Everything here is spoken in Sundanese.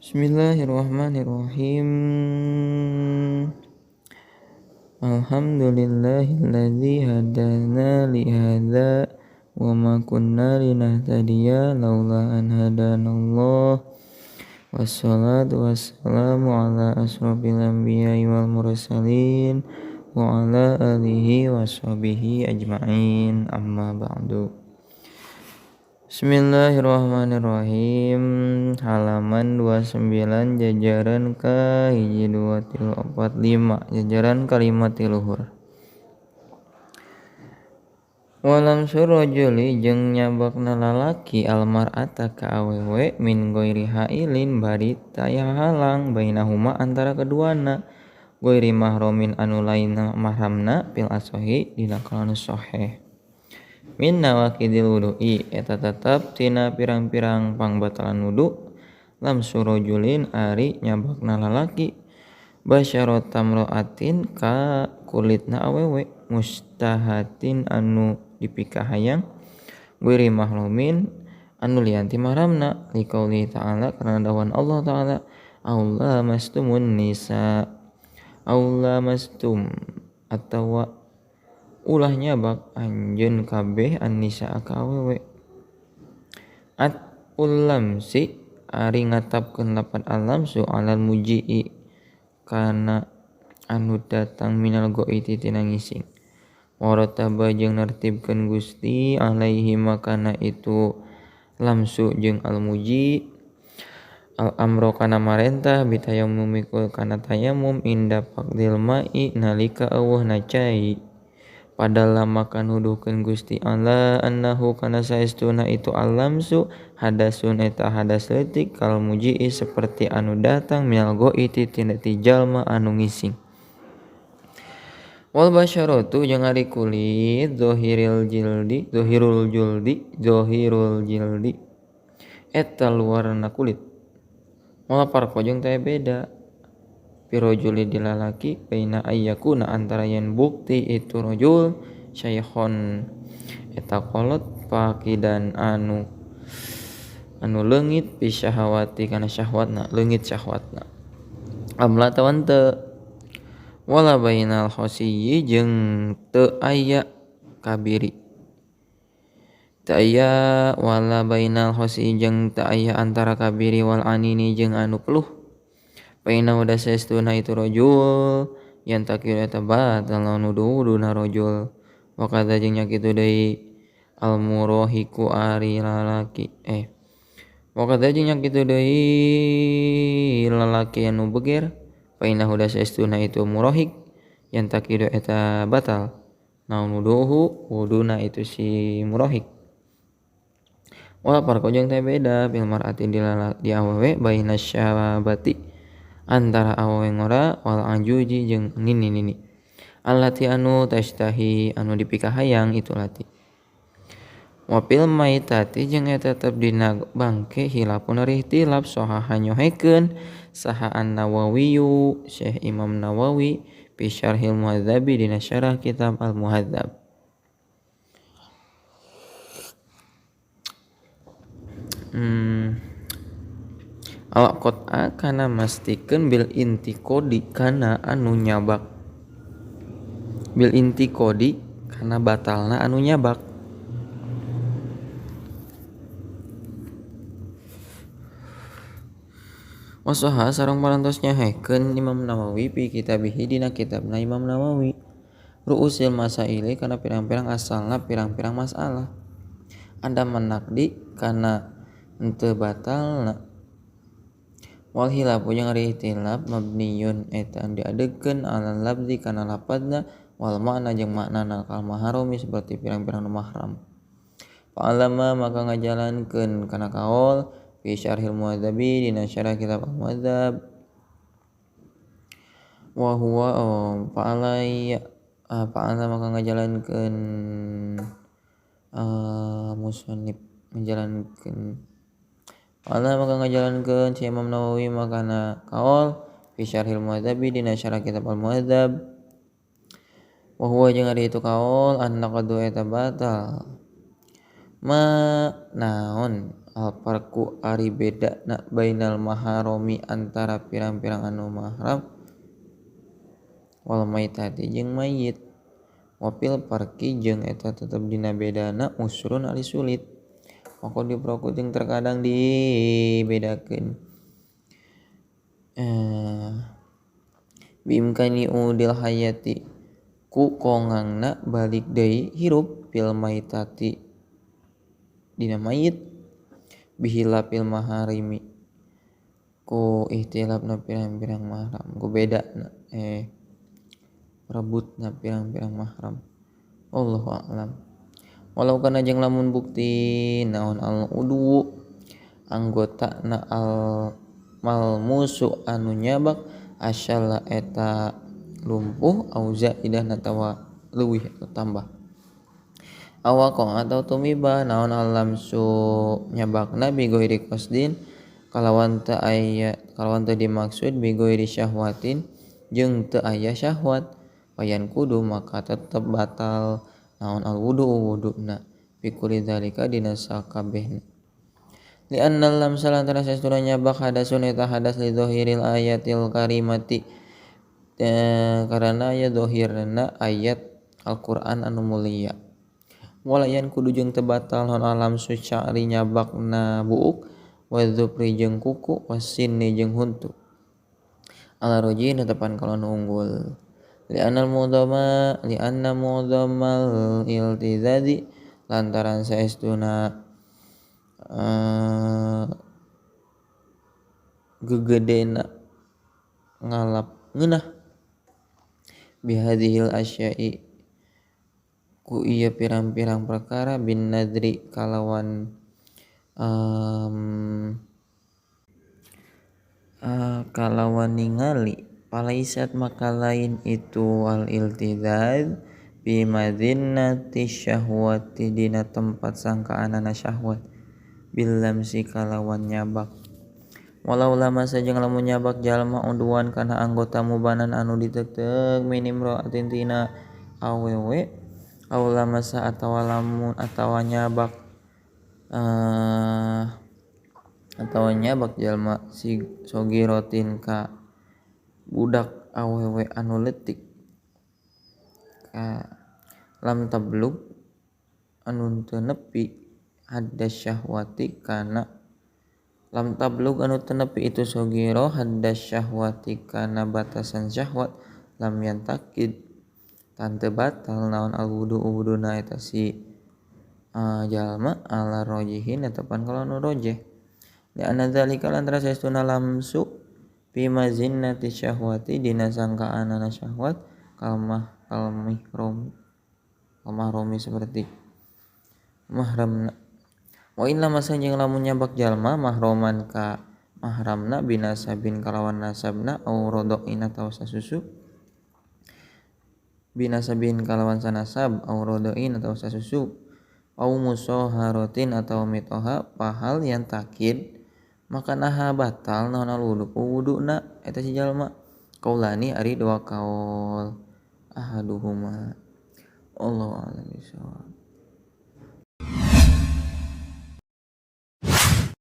Bismillahirrahmanirrahim. Alhamdulillahilladzi hadana li hadza wa ma kunna linahtadiya laula an hadanallah. Wassalatu wassalamu ala asrofil anbiya'i wal mursalin wa ala alihi washabihi ajma'in, amma ba'du. Bismillahirrahmanirrahim. Halaman 29 jajaran ka hiji 2 3 4 5 jajaran kalimat tiluhur. Walam surajuli jeung nyabakna lalaki almar'ata ka awewe min ghairi hailin bari taya halang bainahuma antara keduana ghairi mahramin anu lain mahramna fil asohi dina kaulana sahih. Min nawaqidil wudu'i eta tetep tina pirang-pirang pangbatalan wudu lam surajulin ari nyabakna lalaki basyaratam ra'atin ka kulitna awewe mustahatin anu dipikahayang ghairi mahrumin anu lianti mahramna liqauli ta'ala karena dawan Allah ta'ala Allah mastumun nisa Allah mastum atawa ulah nyabak anjeun kabeh an-nisa ka awewe. At'ul lamsi ari ngatapkeun lapan al-lamsu alal muji'i kana anu datang minal goiti tina ngising. Warataba jeung nartibkeun Gusti alaihi makana itu lamsu jeung al-muji al-amro kana marentah bitayamum mikul kana tayamum inda faqdil ma'i nalika eueuhna cai. Padahal makan nuduhkeun Gusti Allah annahu kana saestuna itu al-lamsu hadasun eta hadas leutik kal muji'i seperti anu datang minal goiti tina ti jalma anu ngising. Wal basyaratu jeung ari kulit zahirul jildi eta luarna kulit. Wala parko jeung teu beda pirojuli di lalaki baina ayyakuna antara yen bukti itu rojul syaikhon eta kolot pakidan anu leungit bi syahwati kana syahwatna leungit syahwatna amla tawan teu wala bainal khosiyyi jeung teu aya kabiri teu aya wala bainal khosiyyi jeung teu aya antara kabiri wal anini jeung anu peluh. Paina udah saestuna itu rojul yang takir eta batal lawan wudu-wuduna rojul. Wakada jeung nyakitu deui al-murahiqu ari lalaki wakada jeung nyakitu deui lalaki anu beger paina udah saestuna itu murahiq yang takir eta batal lawan wuduna itu si murahiq. Wala parko jeung teh beda bil mar'ati di awewe baina syabati antara awewe ngora wal anjuji jeung nini allati anu tashtahi anu dipikahayang itu lati. Wa fil maitati jeung eta tetep dina bangke hilapun ari ihtilaf sahaha nyohekeun saha an-Nawawiyu Syekh Imam Nawawi fi Syarhil Muhadzabi dina syarah kitab Al-Muhadzab. Al-qot'a kana mastikeun bil intiqodi kana anu nyabak. Bil intiqodi kana batalna anu nyabak. Wasaha sareng parantos nyahekeun Imam Nawawi fi kitabihi dina kitabna Imam Nawawi ru'usil masaili kana pirang-pirang asalna pirang-pirang masalah. Ada menakdi kana henteu batalna. Wal hilafu jeung ari ihtilaf mabniyun eta diadegkeun alal lafzi kana lafadzna wal makna jeung maknana kal mahrami seperti pirang-pirang nu mahram. Fa alama maka ngajalankeun kana kaul fi Syarhil Muhadzabi dina syarah kitab Al-Muhadzab wa huwa fa'ala maka ngajalankeun musannif ngajalankeun Allah maka ngajalankeun si Imam Nawawi makana kaul fi Syarhil Muhadzabi dina syarah kitab Al-Muhadzab wa huwa jeung ari itu kaul an-naqdu eta batal ma naon Alfarku ari beda na bainal maharomi antara pirang-pirang anu mahram wal maitati jeung mayit. Wapil parki jeung eta tetep dina bedana usrun ali sulit. Maka diproko jeung terkadang dibedakeun. Bimkani udil hayati ku kongangna balik deui hirup fil maitati dina mayit bihilafil maharimi ku ihtilafna pirang-pirang mahram ku bedana rebutna pirang-pirang mahram. Wallahu a'lam. Walau kana jeung lamun bukti naon al udu anggotana al malmusu anu nyabak asyalla eta lumpuh au zaidana tawa leuwih atau tambah. Awaqong atau tumiba naon al lamsu nyabakna bi ghairi qasdin kalawan teu dimaksud bi ghairi syahwatin jeung teu aya syahwat payan kudu maka tetep batal naon al wuduna fi kulli dzalika dina sakabehna. Li anna lamsa lantaran saestuna nyabak hadasun eta hadas li dhahiril ayatil karimati karana aya dhahirna ayat Al-Qur'an anu mulia. Walayan kudu jeung teu batal naon alam sya'ri nyabakna buuk wa dzufri jeung kuku wasinni jeung huntu. Ala roji netepan kalau unggul. Li anna mu'dhamal iltizadi lantaran saestuna gegedena ngalap ngeunah bihadhil asya'i ku ieu pirang-pirang perkara bin nadri kalawan kalawan ningali palaisat maka lain itu al iltizad bi madinnati syahwati dina tempat sangkaanana syahwat bil lamsi kalawan nyabak. Walau lama sajeng lamun nyabak jalma unduan kana anggota mubanan anu diteuteup minim ra'atin tina awewe aw lamasa atawa lamun atawa nyabak jalma si sogirotin ka budak awewe anu leutik lam tablug anu teu nepi haddas syahwati kana lam tablug anu teu nepi itu sogiro haddas syahwati kana batasan syahwat lam yantakid tan teu batal naon al wuduna eta si jalma ala rojihin netepan kalau nu rojeh. Li anna dzalika lantaran saestuna lamsu fi mazinnati syahwati dina sangkaanana syahwat kalmahromi seperti mahramna. Wa illa masan jeung lamun nyabak jalma mahroman ka mahramna binasabin kalawan nasabna au rodoin atawa sasusu binasabin kalawan sanasab au rodoin atawa sasusu au musoharotin atawa mitoha pahal yang takid maka naha batal naon al wuduna eta si jalma qaulani ari dua kaul ahaduhuma. Allahu a'lam bishawab.